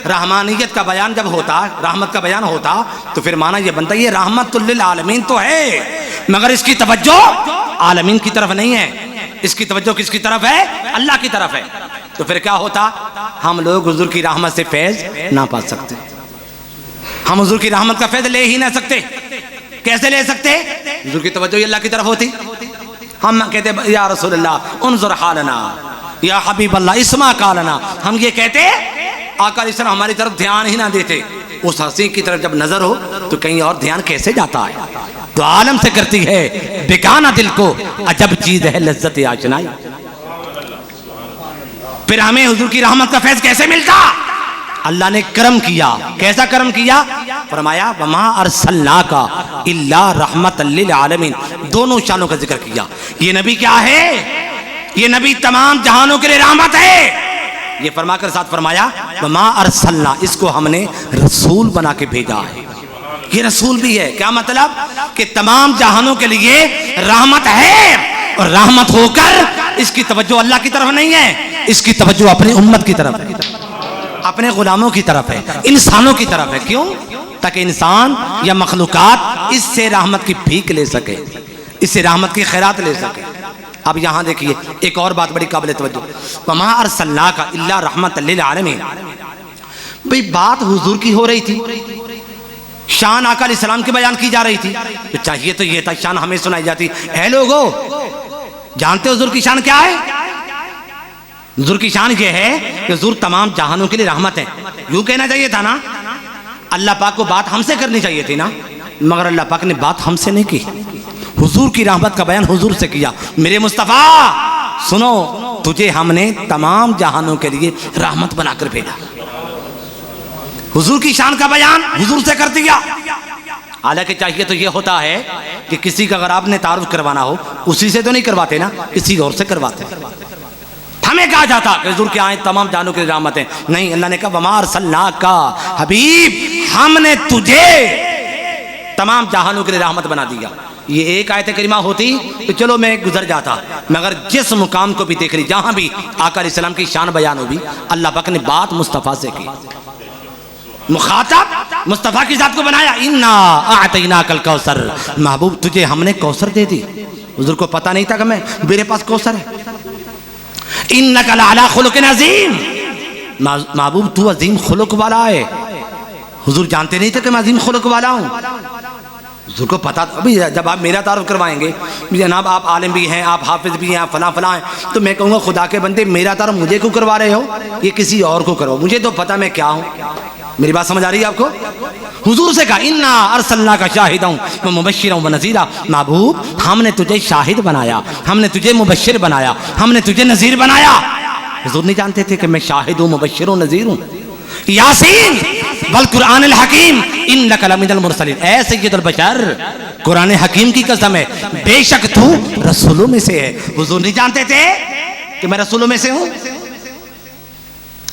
रहमानियत का बयान जब होता, रहमत का बयान होता, तो फिर माना यह बनता ये रहमतुल लिल आलमीन तो है, मगर इसकी तवज्जो आलमीन की तरफ नहीं है, इसकी तवज्जो किसकी तरफ है? अल्लाह की तरफ है। तो फिर क्या होता? हम लोग हुजूर की रहमत से फैज ना पा सकते, हम हुजूर की रहमत का फैज ले ही ना सकते। कैसे ले सकते? हुजूर की तवज्जो अल्लाह की तरफ होती। हम कहते या रसूल अल्लाह उन्जुर हालना, या हबीब अल्लाह इस्मा कालना, हम ये कहते आका इस तरह हमारी तरफ ध्यान ही ना देते, उस हसी की तरफ जब नजर हो तो कहीं और ध्यान कैसे जाता है? तो आलम से करती है बेगाना दिल को अजब चीज है लज्जत आशनाई। फिर हमें हुजूर की रहमत का फैज कैसे मिलता? अल्लाह ने करम किया। कैसा करम किया? फरमाया वमा अरसलनाका इल्ला रहमतल लिल आलमीन, दोनों शानों का जिक्र किया। ये नबी क्या है? ये नबी तमाम जहानों के लिए रहमत है। ये फरमाकर साथ फरमाया वमा अरसलना, इसको हमने रसूल बना के भेजा है। ये रसूल भी है। क्या मतलब? कि तमाम जहानों के लिए रहमत है, और रहमत होकर इसकी तवज्जो अल्लाह की तरफ नहीं है, इसकी तवज्जो अपनी उम्मत की तरफ है, अपने गुलामों की तरफ है, इंसानों की तरफ है। क्यों? ताकि इंसान या मखलूकात इससे रहमत की भीख ले सके, इससे रहमत की खैरात ले सके। अब यहां देखिए एक और बात बड़ी काबिल तवज्जो, वमा अरसलनाका इल्ला रहमतल लिल आलमीन। भाई बात हुजूर की हो रही थी, शान आका अलैहिस्सलाम की बयान की जा रही थी, तो चाहिए तो ये था शान हमें सुनाई जाती। है लोगो, जानते हो हुजूर की शान क्या है? हुजूर की शान ये है कि हुजूर तमाम जहानों के लिए रहमत है। यूं कहना चाहिए था ना, अल्लाह पाक को बात हमसे करनी चाहिए थी ना, मगर अल्लाह पाक ने बात हमसे नहीं की, हुजूर की रहमत का बयान हुजूर से किया। मेरे मुस्तफ़ा सुनो, तुझे हमने तमाम जहानों के लिए रहमत बनाकर भेजा। हुजूर की शान का बयान हुजूर से कर दिया। हालांकि चाहिए तो ये होता है कि किसी का अगर आपने तारुफ करवाना हो, उसी से तो नहीं करवाते ना, किसी और से करवाते। हमें कहा जाता कि हुजूर के आए तमाम जानों की रहमत है। नहीं, अल्लाह ने कहा वमा अरसलनाका, हबीब हमने तुझे तमाम जहानों के लिए रहमत बना दिया। ये एक आयत करीमा होती तो चलो मैं गुजर जाता, मगर जिस मुकाम को भी देख रही, जहां भी आका अलैहिस्सलाम की शान बयान होगी, अल्लाह पाक ने बात मुस्तफ़ा से की, मुखातब मुस्तफ़ा की जात को बनाया। इन्ना आतैनाकल कौसर, महबूब तुझे हमने कौसर दे दी। हुजूर को पता नहीं था कि मैं मेरे पास कौसर है। इन्नका लअला खुलुकिन अज़ीम, महबूब तू अजीम खुलुक वाला है। हुजूर जानते नहीं थे कि मैं अजीम खुलुक वाला हूं। हुजूर को पता अभी जब आप मेरा तारुफ करवाएंगे जनाब आप आलिम भी हैं, आप हाफिज भी हैं, फलां फलां हैं, तो मैं कहूँगा खुदा के बंदे मेरा तारुफ मुझे क्यों करवा रहे हो, ये किसी और को करो, मुझे तो पता मैं क्या हूँ। मेरी बात समझ आ रही है आपको? हुजूर से कहा इन्ना अरसलना का शाहिदा व मुबश्शिरा व नज़ीरा, महबूब हमने तुझे शाहिद बनाया, हमने तुझे मुबश्शिर बनाया, हमने तुझे नज़ीर बनाया। हुजूर नहीं जानते थे कि मैं शाहिद हूँ, मुबश्शिर हूँ, नज़ीर हूँ। यासीन वल कुरान अल हकीम इन्नका लमिनल मुरसलीन, ऐ सय्यदुल बशर, कुरान हकीम की कसम है बेशक तू रसूलों में से है। हुजूर नहीं जानते थे कि मैं रसूलों में से हूँ।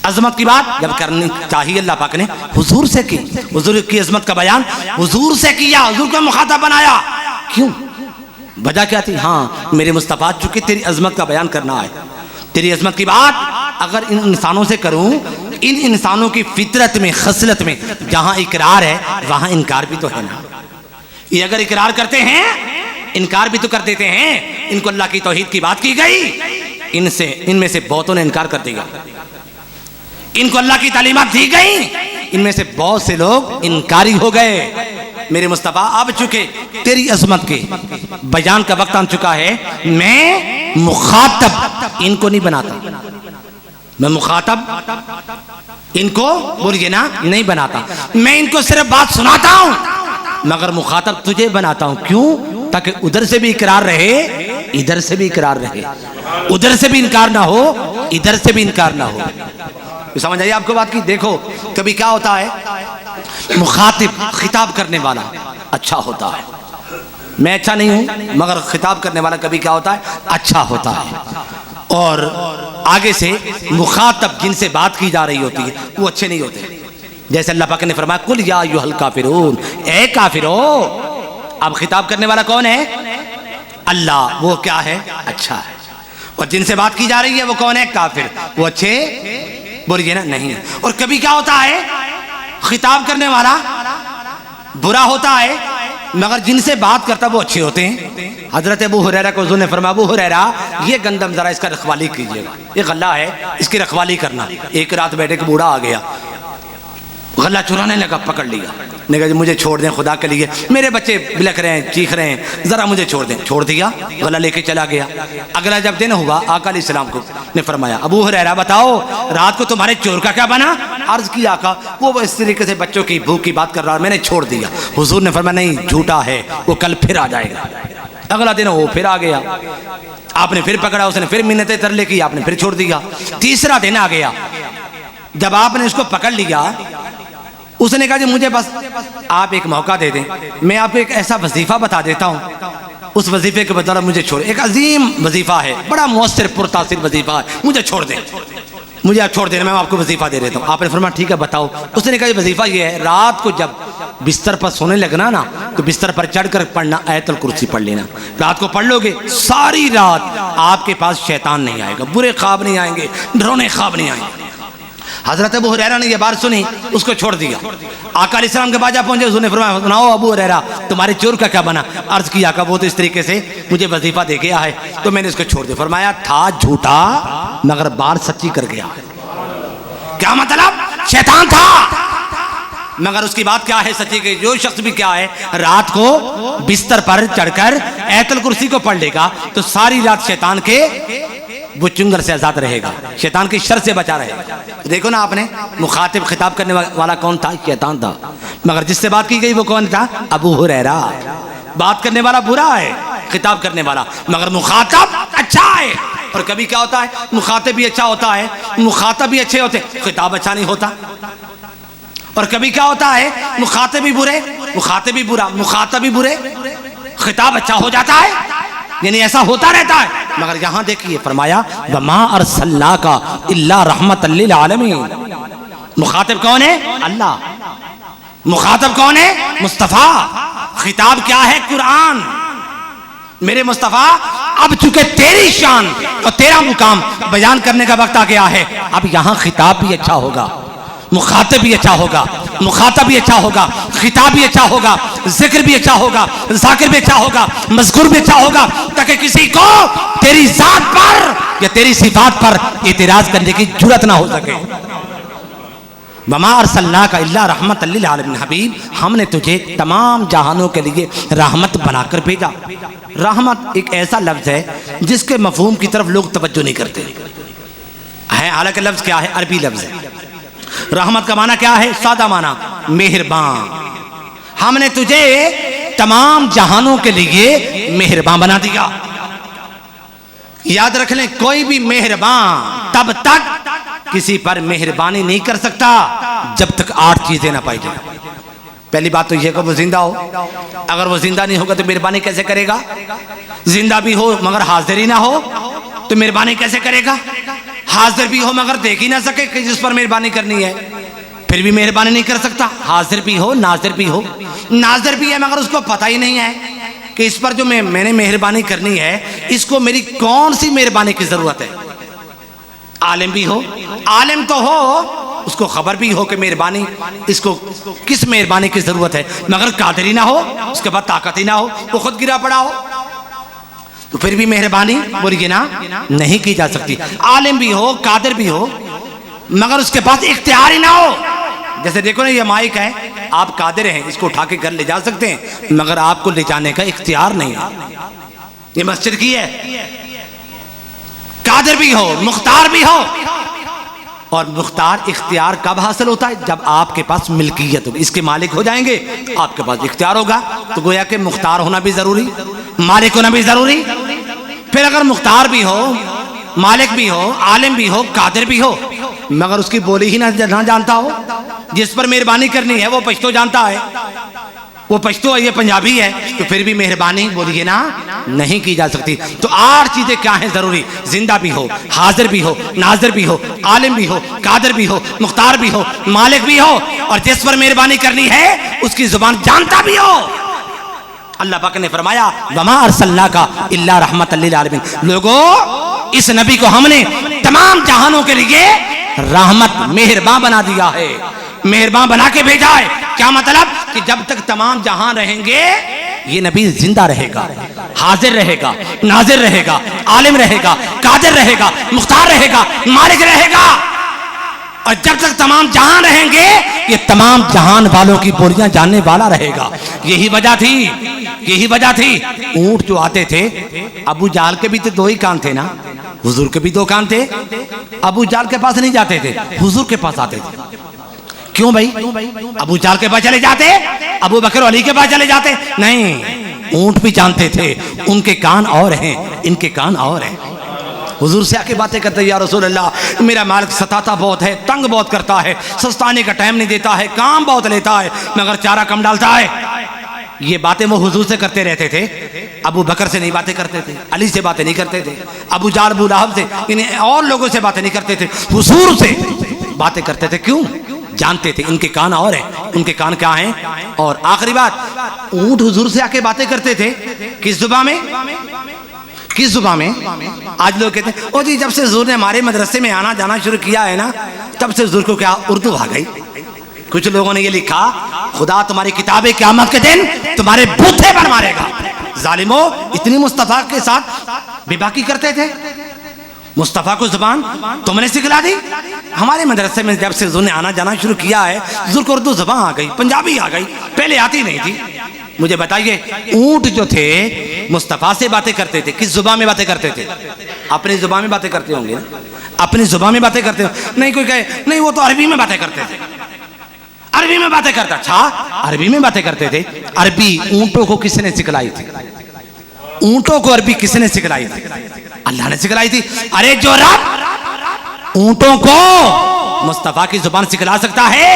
अजमत की बात जब करनी चाहिए अल्लाह पाक ने हुजूर से की, हुजूर की अजमत का बयान हुजूर से किया, हुजूर को मुखातब बनाया। क्यों? वजह क्या थी? हाँ मेरे मुस्तफा चूंकि तेरी अजमत का बयान करना है, तेरी अजमत की बात अगर इन इंसानों से करूं, इन इंसानों की फितरत में खसलत में जहां इकरार है वहां इनकार भी तो है ना। ये अगर इकरार करते हैं इनकार भी तो कर देते हैं। इनको अल्लाह की तौहीद की बात की गई, इनसे इनमें से बहुतों ने इनकार कर दिया। इनको अल्लाह की तालीमात दी गई, इनमें से बहुत से लोग इनकारी हो गए। मेरे मुस्तफा अब चुके तेरी अजमत के बयान का वक्त आ चुका है, मैं मुखातब इनको नहीं बनाता, मैं मुखातब इनको बोलिए ना नहीं बनाता, मैं इनको सिर्फ बात सुनाता हूं, मगर मुखातब तुझे बनाता हूं। क्यों? ताकि उधर से भी इकरार रहे, इधर से भी इकरार रहे, उधर से भी इनकार ना हो, इधर से भी इनकार ना हो। समझ आइए आपको बात की? देखो कभी क्या होता है, मुखातिब खिताब करने वाला अच्छा होता है, मैं अच्छा नहीं हूं मगर खिताब करने वाला कभी क्या होता है अच्छा होता है, और आगे से मुखातब जिनसे बात की जा रही होती है वो अच्छे नहीं होते। जैसे अल्लाह पाक ने फरमाया कुल या अय्युहल काफिरून, ए काफिरो। अब खिताब करने वाला कौन है? अल्लाह, वो क्या है? अच्छा है। और जिनसे बात की जा रही है वो कौन है? काफिर, वो अच्छे बोलिए ना नहीं। और कभी क्या होता है, खिताब करने वाला बुरा होता है मगर जिनसे बात करता वो अच्छे होते हैं। हजरत अबू हुरैरा को हुजूर ने फरमाया अबू हुरैरा ये गंदम जरा इसका रखवाली कीजिएगा, ये गल्ला है इसकी रखवाली करना। एक रात बैठे के बूढ़ा आ गया, गला चुराने लगा, पकड़ लिया, ने कहा मुझे छोड़ दें खुदा के लिए, मेरे बच्चे बिलख रहे हैं, चीख रहे हैं, जरा मुझे छोड़ दें। छोड़ दिया, गला लेके चला गया। अगला जब दिन हुआ आका अलैहिस्सलाम को ने फरमाया अबू हुरैरा बताओ रात को तुम्हारे चोर का क्या बना? अर्ज किया आका वो इस तरीके से बच्चों की भूख की बात कर रहा, मैंने छोड़ दिया। हुजूर ने फरमाया नहीं झूठा है, वो कल फिर आ जाएगा। अगला दिन वो फिर आ गया, आपने फिर पकड़ा, उसने फिर मिन्नतें तरले की, आपने फिर छोड़ दिया। तीसरा दिन आ गया, जब आपने इसको पकड़ लिया उसने कहा जी मुझे बस आप एक मौका दे दें, मैं आपको एक ऐसा वजीफा बता देता हूँ, उस वजीफे के बदौलत मुझे छोड़, एक अजीम वजीफा है, बड़ा मुअस्सिर पुरतासिर वजीफा है, मुझे छोड़ दें, मुझे आप छोड़ देना, मैं आपको वजीफा दे देता हूँ। आपने फरमाया ठीक है बताओ। उसने कहा वजीफा ये है रात को जब बिस्तर पर सोने लगना ना तो बिस्तर पर चढ़कर पढ़ना आयतुल कुर्सी पढ़ लेना। रात को पढ़ लोगे सारी रात आपके पास शैतान नहीं आएगा, बुरे ख्वाब नहीं आएंगे, डरावने ख्वाब नहीं आएंगे। हजरत अबू हुरैरा ने यह बात सुनी, उसको छोड़ दिया। आका अलैहिस्सलाम के बाजा पहुंचे, उसने फरमाया सुनाओ अबू हुरैरा तुम्हारे चोर का क्या बना? अर्ज किया आका वो तो इस तरीके से मुझे वजीफा दे गया है तो मैंने इसको छोड़ दिया। फरमाया था झूठा मगर बात सच्ची कर गया। क्या मतलब? शैतान था मगर उसकी बात क्या है सच्ची की। जो शख्स भी क्या है रात को बिस्तर पर चढ़कर आयतुल कुर्सी को पढ़ लेगा तो सारी रात शैतान के वो चुंगर से आजाद रहेगा, शैतान की शर से बचा रहेगा। देखो ना आपने मुखातिब खिताब करने वाला कौन था? शैतान था, मगर जिससे बात की गई वो कौन था? अबू हुरैरा। बात करने वाला बुरा है, खिताब करने वाला, मगर मुखातब अच्छा है। और कभी क्या होता है मुखातिब भी अच्छा होता है, मुखातब भी अच्छे होते, खिताब अच्छा नहीं होता। और कभी क्या होता है मुखातिब भी बुरे, मुखातिब भी बुरा, मुखातब भी बुरे, खिताब अच्छा हो जाता है, यानी ऐसा होता रहता है। मगर यहां देखिए फरमाया वमा अरसलनाका इल्ला रहमतल लिल आलमीन। मुखातिब कौन है? अल्लाह। मुखातिब कौन है? मुस्तफा। खिताब क्या है? कुरान। मेरे मुस्तफा अब चूंकि तेरी शान और तेरा मुकाम बयान करने का वक्त आ गया है, अब यहां खिताब भी अच्छा होगा, मुखातिब भी अच्छा होगा, मुखातब भी अच्छा होगा, खिताब भी अच्छा होगा, जिक्र भी अच्छा होगा, जाकिर भी अच्छा होगा, मज़कूर भी अच्छा होगा, ताकि किसी को तेरी जात पर या तेरी सिफात पर इतराज करने की जुर्रत ना हो सके। वमा अरसलनाका इल्ला रहमतल लिल आलमीन, हबीब हमने तुझे तमाम जहानों के लिए रहमत बनाकर भेजा। रहमत एक ऐसा लफ्ज़ है जिसके मफहूम की तरफ लोग तवज्जो नहीं करते हैं। हालांकि लफ्ज़ क्या है, अरबी लफ्ज़ है। रहमत का माना क्या है, सादा माना मेहरबान। हमने तुझे तमाम जहानों के लिए मेहरबान बना दिया। याद रख लें, कोई भी मेहरबान तब तक किसी पर मेहरबानी नहीं कर सकता जब तक 8 चीजें ना पाई जाए। पहली बात तो यह कि वो जिंदा हो। अगर वो जिंदा नहीं होगा तो मेहरबानी कैसे करेगा? जिंदा भी हो मगर हाजिर ही ना हो तो मेहरबानी कैसे करेगा? हाजिर भी हो मगर देख ही ना सके कि जिस पर मेहरबानी करनी है, फिर भी मेहरबानी नहीं कर सकता। हाजिर भी हो, नाजिर भी हो। नाजिर भी है मगर उसको पता ही नहीं है कि इस पर जो मैंने मेहरबानी करनी है, इसको मेरी कौन सी मेहरबानी की जरूरत है। आलिम भी हो, आलिम तो हो, उसको खबर भी हो कि मेहरबानी, इसको किस मेहरबानी की जरूरत है, मगर कादिर ही ना हो, उसके बाद ताकत ही ना हो, वो खुद गिरा पड़ा हो, तो फिर भी मेहरबानी बोलिए ना नहीं की जा सकती। आलिम भी हो, कादिर भी हो, मगर उसके पास इख्तियार ही ना हो। जैसे देखो ना, ये माइक है, आप कादिर हैं, इसको उठा के घर ले जा सकते हैं, मगर आपको ले जाने का इख्तियार नहीं है। ये मस्जिद की है, कादिर भी हो, मुख्तार भी हो। और मुख्तार इख्तियार कब हासिल होता है? जब आपके पास मिल्कियत होगी, इसके मालिक हो जाएंगे, आपके पास इख्तियार होगा। तो गोया कि मुख्तार होना भी जरूरी, मालिक होना भी जरूरी। फिर अगर मुख्तार भी हो, मालिक भी हो, आलिम भी हो, कादिर भी हो, मगर उसकी बोली ही ना जानता हो, जिस पर मेहरबानी करनी है वो पश्तो जानता है, वो पश्तो है, ये पंजाबी है, तो फिर भी मेहरबानी बोलिए ना नहीं की जा सकती। तो 8 चीजें क्या हैं जरूरी? जिंदा भी हो, हाजिर भी हो, नाजिर भी हो, आलिम भी हो, कादिर भी हो, मुख्तार भी हो, मालिक भी हो, और जिस पर मेहरबानी करनी है उसकी जुबान जानता भी हो। अल्लाह पाक ने फरमाया वमा अरसलनाका इल्ला रहमतल लिल आलमीन। लोगों, इस नबी को हमने तमाम जहानों के लिए रहमत, मेहरबान बना दिया है, मेहरबान बना के भेजा है। क्या मतलब? कि जब तक तमाम जहां रहेंगे ये नबी जिंदा रहेगा, हाजिर रहेगा, नाजिर रहेगा, आलिम रहेगा, कादिर रहेगा, मुख्तार रहेगा, मालिक रहेगा। और जब तक तमाम जहां रहेंगे ये तमाम जहान वालों की बोलियां जानने वाला रहेगा। यही वजह थी, यही वजह थी। ऊंट जो आते थे, अबू जाल के भी तो 2 ही कान थे ना, हुजूर के भी 2 कान थे। अबू जाल के पास नहीं जाते थे, हुजूर के पास आते थे। क्यों भाई? अबू जाल के पास चले जाते, अबू बकर अली के पास चले जाते? नहीं, ऊंट भी जानते थे उनके कान और हैं, इनके कान और हैं। हुजूर से आके बातें करते, या रसूल अल्लाह, मेरा मालिक सताता बहुत है, तंग बहुत करता है, सस्ताने का टाइम नहीं देता है, काम बहुत लेता है, मगर चारा कम डालता है। ये बातें वो हुजूर से करते रहते थे, अबू बकर से नहीं बातें करते थे, अली से बातें नहीं करते थे, अबू जाल, अबू लहब से, इन्हें और लोगों से बातें नहीं करते थे, हुजूर से बातें करते थे। क्यों? जानते थे इनके कान और हैं, उनके कान क्या हैं। और आखिरी बात, ऊंट हुजूर से आके बातें करते थे किस जुबान में? किस जुबान में? आज लोग कहते हैं ओ जी, जब से हुजूर ने हमारे मदरसे में आना जाना शुरू किया है ना, तब से हुजूर को क्या उर्दू आ गई। कुछ लोगों ने ये लिखा, खुदा तुम्हारी किताबें क़यामत के दिन तुम्हारे बूथे पर मारेगा। जालिमो, इतनी मुस्तफा के साथ बेबाकी करते थे, मुस्तफा को जुबान तुमने सिखला दी। हमारे मदरसे में जब से हुजूर ने आना जाना शुरू किया है, हुजूर को उर्दू जुबान आ गई, पंजाबी आ गई, पहले आती नहीं थी। मुझे बताइए, ऊंट जो थे मुस्तफा से बातें करते थे, किस जुबान में बातें करते थे? अपनी जुबान में बातें करते होंगे, अपनी जुबान में बातें करते हो। नहीं कोई कहे नहीं वो तो अरबी में बातें करते थे, अरबी में बातें करता। अच्छा, अरबी में बातें करते थे। अरबी ऊंटों को किसने सिखलाई थी? ऊंटों को अरबी किसने सिखलाई थी? अल्लाह ने सिखलाई थी। अरे जो रब ऊंटों को मुस्तफा की जुबान सिखला सकता है,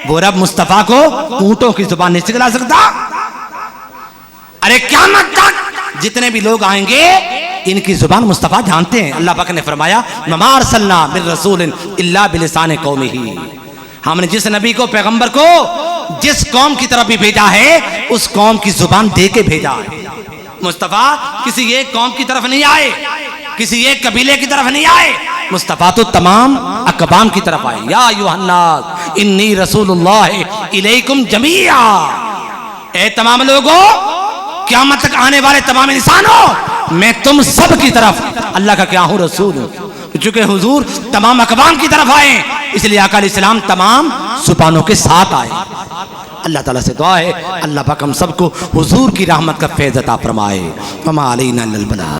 वो रब मुस्तफा को ऊंटों की जुबान नहीं सिखला सकता। अरे क़यामत तक जितने भी लोग आएंगे इनकी जुबान मुस्तफा जानते हैं। अल्लाह पाक ने फरमाया वमा अरसलना मिर रसूलिन इल्ला बिलिसानि कौमिही। हमने जिस नबी को, पैगंबर को जिस कौम की तरफ भी भेजा है, उस कौम की जुबान दे के भेजा है। मुस्तफा किसी एक कौम की तरफ नहीं आए, किसी एक कबीले की तरफ नहीं आए, मुस्तफा तो तमाम अकबाम की तरफ आए। या अय्युहन्नास इन्नी रसूलुल्लाह इलैकुम जमीआ। ए तमाम लोगों, क़यामत तक आने वाले तमाम इंसानों, मैं तुम सब की तरफ अल्लाह का क्या हूँ, रसूल हूँ। चूंकि हुजूर तमाम अकवाम की तरफ आए, इसलिए आका अलैहिस्सलाम तमाम जुबानों के साथ आए। अल्लाह ताला से दुआ है, अल्लाह पाक हम सबको हुजूर की रहमत का फैज़ अता फरमाए। वमा अलैना इल्लल बलाग।